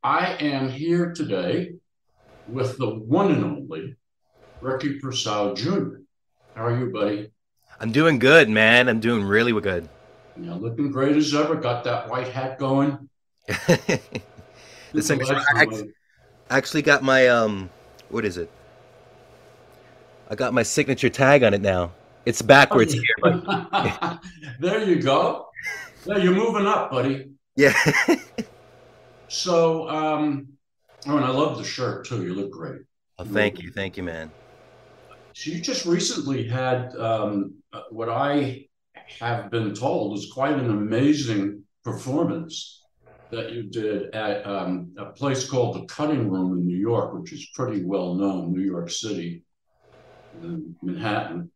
I am here today with the one and only Ricky Persaud Jr. How are you, buddy? I'm doing good, man. I'm doing really good. Looking great as ever. Got that white hat going. I The think the signature. last time I actually got my what is it? I got my signature tag on it now. It's backwards here, but there you go. Yeah, you're moving up, buddy. yeah. So, oh, and I love the shirt too. You look great. Oh, You look. thank you, man. So you just recently had what I have been told is quite an amazing performance that you did at a place called the Cutting Room in New York, which is pretty well known, New York City, Manhattan,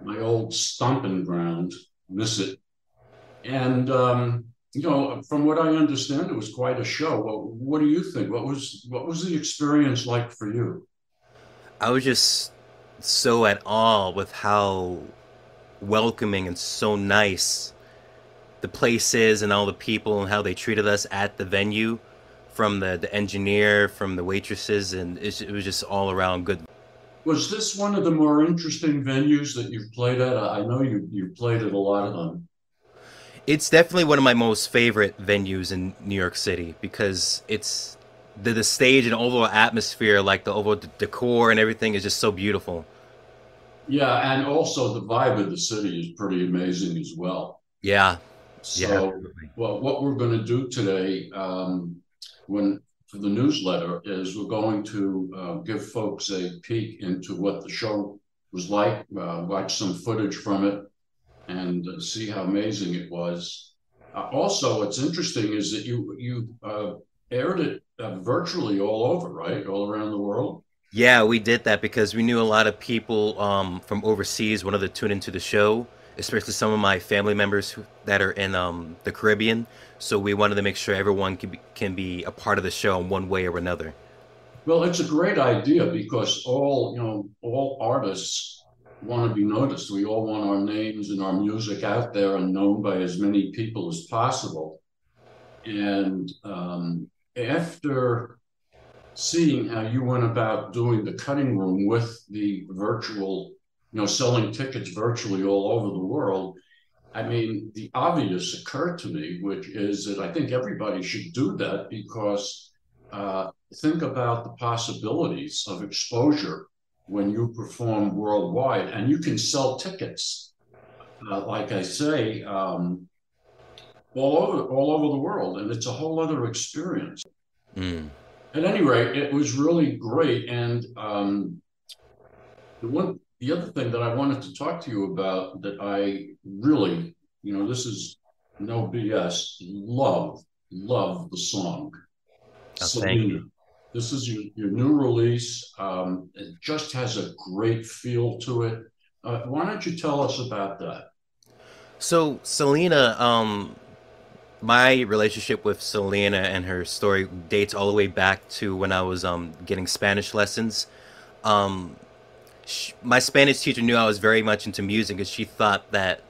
my old stomping ground. Miss it. And from what I understand, it was quite a show. What do you think? What was the experience like for you? I was just so at awe with how welcoming and so nice the place is and all the people and how they treated us at the venue, from the engineer, from the waitresses, and it was just all around good. Was this one of the more interesting venues that you've played at? I know you played at a lot of them. It's definitely one of my most favorite venues in New York City because it's the stage and overall atmosphere, like the overall decor and everything, is just so beautiful. Yeah, and also the vibe of the city is pretty amazing as well. Yeah, yeah, So, absolutely. well, what we're going to do today, when for the newsletter, is we're going to give folks a peek into what the show was like, watch some footage from it, and see how amazing it was. Also, what's interesting is that you aired it virtually all over, right? All around the world. Yeah, we did that because we knew a lot of people from overseas wanted to tune into the show, especially some of my family members that are in the Caribbean. So we wanted to make sure everyone can be a part of the show in one way or another. Well, it's a great idea because all artists want to be noticed. We all want our names and our music out there and known by as many people as possible. And after seeing how you went about doing the cutting room with the virtual, selling tickets virtually all over the world, I mean, the obvious occurred to me, which is that I think everybody should do that because think about the possibilities of exposure when you perform worldwide, and you can sell tickets, like I say, all over the world, and it's a whole other experience. Mm. At any rate, it was really great, and the other thing that I wanted to talk to you about that I really, this is no BS, love the song Oh, thank Selena. you. This is your new release. It just has a great feel to it. Why don't you tell us about that? So Selena, my relationship with Selena and her story dates all the way back to when I was getting Spanish lessons. Um, my Spanish teacher knew I was very much into music, and she thought that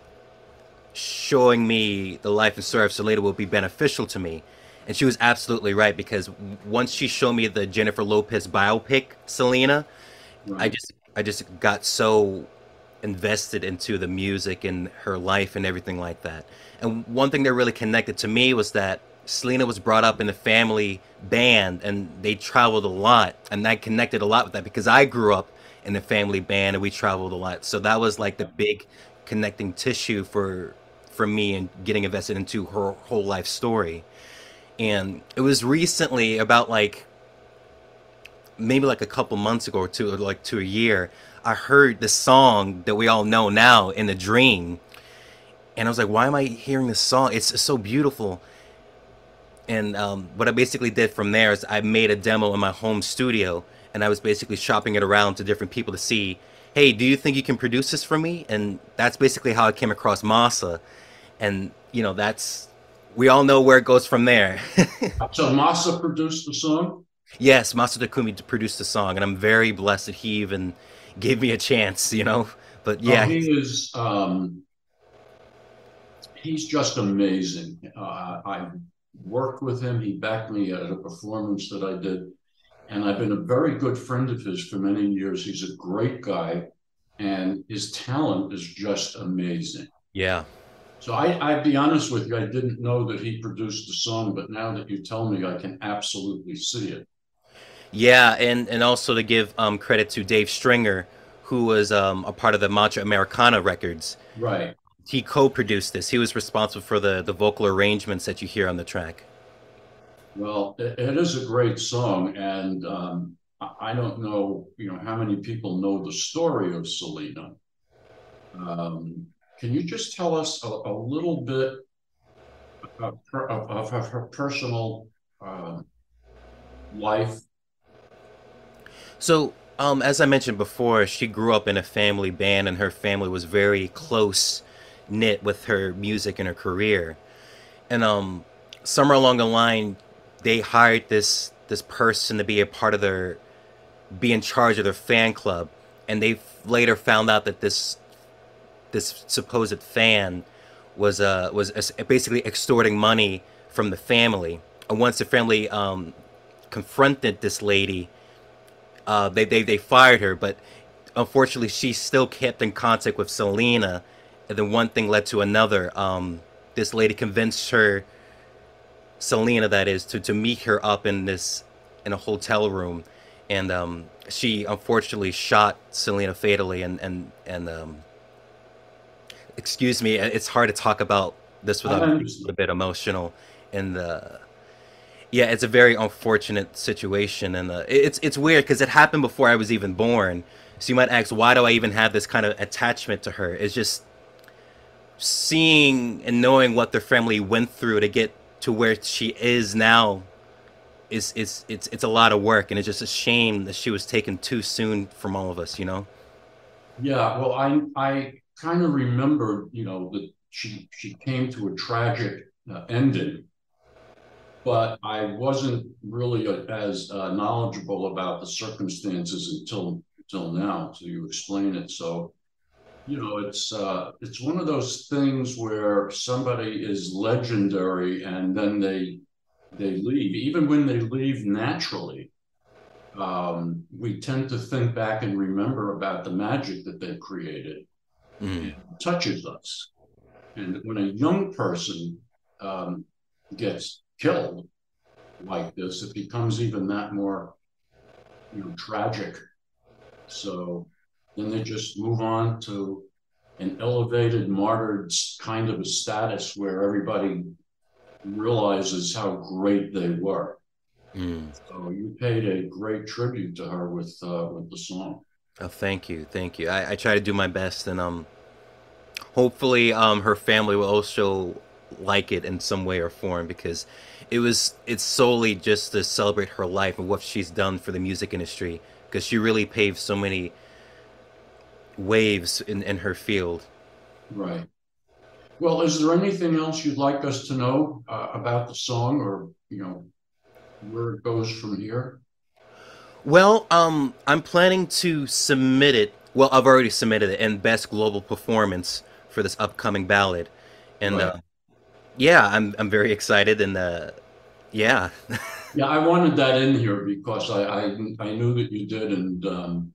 showing me the life and story of Selena would be beneficial to me. And she was absolutely right because once she showed me the Jennifer Lopez biopic, Selena, Right. I just got so invested into the music and her life and everything like that. And one thing that really connected to me was that Selena was brought up in a family band and they traveled a lot, and I connected a lot with that because I grew up in a family band and we traveled a lot. So that was like the big connecting tissue for me and getting invested into her whole life story. And it was recently, about like maybe like a couple months ago or two, or like to a year, I heard the song that we all know now, In the Dream. And I was like, why am I hearing this song? It's so beautiful. And what I basically did from there is I made a demo in my home studio, and I was basically shopping it around to different people to see, hey, do you think you can produce this for me? And that's basically how I came across Masa. And, that's, we all know where it goes from there. So Masa produced the song. Yes, Masa Takumi produced the song, and I'm very blessed that he even gave me a chance. But Oh, yeah, he's just amazing. worked with him. He backed me at a performance that I did. And I've been a very good friend of his for many years. He's a great guy, and his talent is just amazing. Yeah. So I'd be honest with you, I didn't know that he produced the song, but now that you tell me, I can absolutely see it. Yeah, and also to give credit to Dave Stringer, who was a part of the Mantra Americana records. Right. He co-produced this. He was responsible for the vocal arrangements that you hear on the track. Well, it is a great song, and I don't know, how many people know the story of Selena. Um, can you just tell us a little bit of her personal uh, life? So, as I mentioned before, she grew up in a family band, and her family was very close knit with her music and her career. And somewhere along the line, they hired this person to be a part of their, be in charge of their fan club, and they later found out that this supposed fan was basically extorting money from the family. And once the family confronted this lady, they fired her, but unfortunately, she still kept in contact with Selena, and then one thing led to another. This lady convinced her, Selena that is, to meet her up in a hotel room, and she unfortunately shot Selena fatally, and excuse me, it's hard to talk about this I without being a understand. little bit emotional, and yeah, it's a very unfortunate situation, and it's weird because it happened before I was even born. So you might ask, why do I even have this kind of attachment to her? It's just seeing and knowing what their family went through to get to where she is now it's a lot of work, and it's just a shame that she was taken too soon from all of us. You know. Yeah, well, I kind of remember, that she came to a tragic ending, but I wasn't really as knowledgeable about the circumstances until now, till you explain it. So, it's one of those things where somebody is legendary and then they leave. Even when they leave naturally, we tend to think back and remember about the magic that they created, and Mm. it touches us. And when a young person um, gets killed like this, it becomes even that more, tragic. So then they just move on to an elevated, martyred kind of a status where everybody realizes how great they were. Mm. So you paid a great tribute to her with the song. Oh, thank you, thank you. I try to do my best, and hopefully her family will also like it in some way or form, because it's solely just to celebrate her life and what she's done for the music industry, because she really paved so many waves in her field. Right. Well, is there anything else you'd like us to know about the song, or where it goes from here? Well, I'm planning to submit it. Well, I've already submitted it in Best Global Performance for this upcoming ballad, and Right. yeah, I'm very excited, and yeah. Yeah, I wanted that in here because I knew that you did, and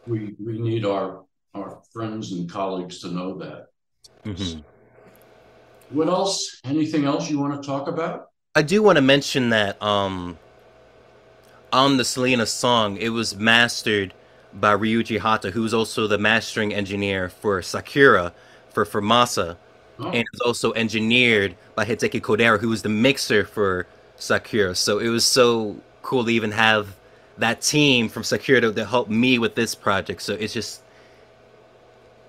we need our friends and colleagues to know that. Hmm. What else? Anything else you want to talk about? I do want to mention that on the Selena song, it was mastered by Ryuji Hata, who's also the mastering engineer for Sakura for Masa, and Oh, it's also engineered by Hideki Kodera, who was the mixer for Sakura. So it was so cool to even have that team from Sakura to help me with this project. So it's just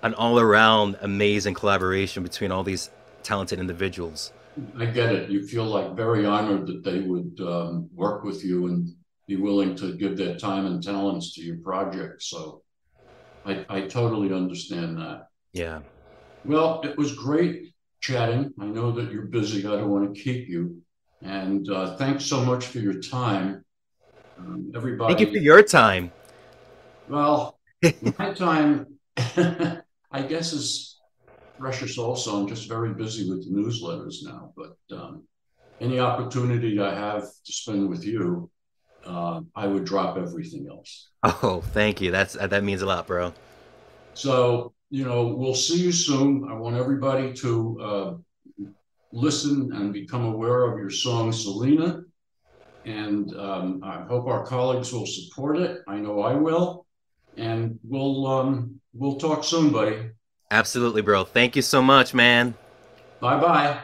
an all around amazing collaboration between all these talented individuals. I get it. You feel like very honored that they would work with you and be willing to give their time and talents to your project. So I totally understand that. Yeah. Well, it was great chatting. I know that you're busy. I don't want to keep you. And thanks so much for your time. Thank you for Everybody, your time. well, my time, I guess, is precious also. I'm just very busy with the newsletters now. But any opportunity I have to spend with you, I would drop everything else. Oh, thank you. That means a lot, bro. So, we'll see you soon. I want everybody to listen and become aware of your song, Selena. And I hope our colleagues will support it. I know I will. And we'll talk soon, buddy. Absolutely, bro. Thank you so much, man. Bye bye.